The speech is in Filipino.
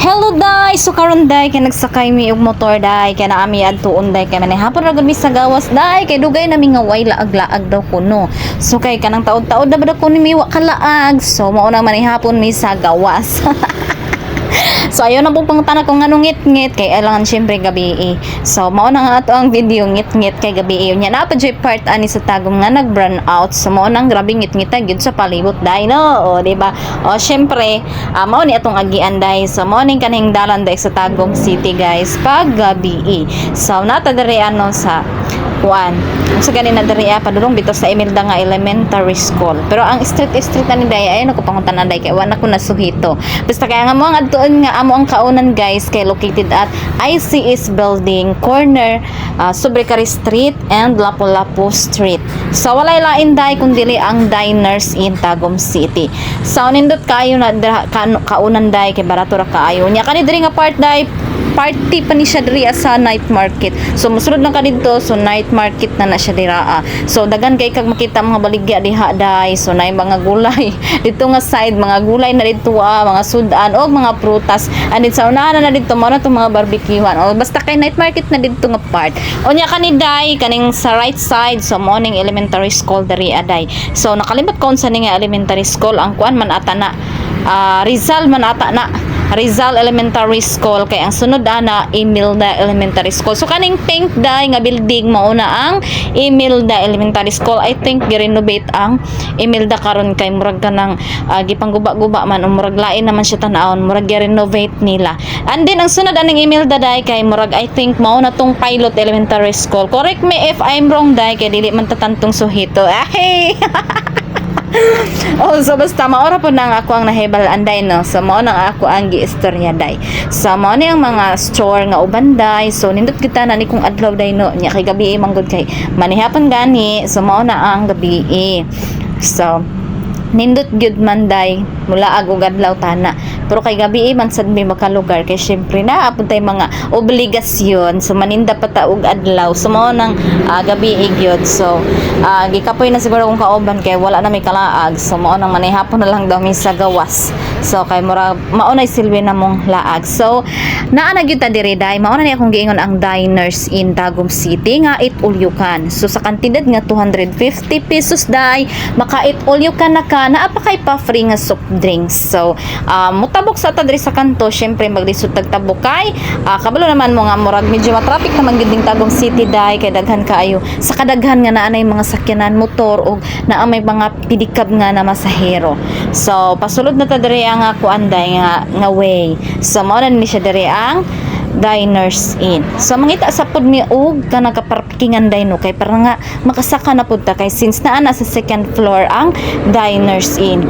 Hello day, so karon day kay nagsakay mi og motor day kay naami adtuon day kay manihapon ra gud mi sa gawas day kay dugay na mi nga way laag-laag daw kuno. So kay kanang taod-taod na ba ko ni mi wa kalaag. So mao na manihapon mi sa gawas. So ayun na po pangutana kung anong ngit-ngit kay alangan syempre gabi. So mao na nga ato ang video ngit-ngit kay gabi. Nya na pa joy part ani sa tagong nga nag-burn out. So mao nang grabe ngit-ngit gyud sa palibot dai no. O di ba? O syempre mao ni atong agian dai. So mao ning kanhing dalan dai sa Tagum City guys pag gabi. So nata diri ano sa kuan sa ganina diri padulong bitaw sa Imelda nga elementary school, pero ang street na ni day ayon ako panguntanan day kay wala ko nasuhito basta kaya nga mo ang adtuon nga amo ang kaunan guys kay located at ICS building corner Sobrecari Street and Lapu-Lapu Street. So walay lain day kundi ang Diners in Tagum City. So nindot kayo na kaunan day kay barato ra kaayo nya kani diri nga part day party pa ni siya diri sa night market. So musulod lang ka dito, so night market na siya dira. So dagan kay kag makita mga baligya diha day. So nay mga gulay dito nga side, mga gulay na dito mga sudan o mga prutas. Andit sa unahan na dito mo na tong mga barbecuehan. O basta kay night market na dito nga part. O nya kani day kaning sa right side so morning elementary school diri aday. So nakalimot ko unsa ni nga elementary school ang kuan man ata na Rizal man ata na Rizal Elementary School kay ang sunod ana Imelda Elementary School. So kaning pink day nga building mao na ang Imelda Elementary School. I think gi-renovate ang Imelda karon kay murag kanang gipangguba-guba man o murag lain naman siya tan-awon murag gi-renovate nila. And then ang sunod aning Imelda day kay murag I think mao na tong Pilot Elementary School. Correct me if I'm wrong day kay dili man tatantong suhito. Ay oh, so basta maora po nang ako ang nahibalaan day no. So mao nang ako ang giistorya day. So mao ni ang mga store nga uban day. So nindot kita na ni kung adlaw day no. Nya kay gabi manggod kay manihapon gani. So mao na ang gabi. So nindot gyud man day mula ag og adlaw tana. Pero kay gabi man sad may makalugar kay syempre na apod tay mga obligasyon. So maninda pa ta og adlaw. So mao nang gabi gyud. So gikapoy na siguro kung kauban kay wala na may kalaag. So mao nang manihapon na lang daw mi sa gawas. So kay mura mao nay silbi na mong laag. So naa na gyud ta diri day. Mao na ni akong giingon ang Diners in Tagum City nga eat all you can. So sa kantidad nga 250 pesos day maka eat all you can na ka naa pa kay pa free nga soft drinks. So mutabok sa ta diri sa kanto syempre maglisod tagtabok kay kabalo naman mo nga murag medyo matraffic naman gid ding Tagum City day kay daghan kaayo sa kadaghan nga naa nay mga sakyanan motor og naa may mga pidikab nga na masahero. So pasulod na ta diri ang kuan day nga way. So mao na ni siya diri ang Diners in. So mangita sa pud mi og kana ka parkingan day no kay para nga makasaka na pud ta kay since naa na sa second floor ang Diners in.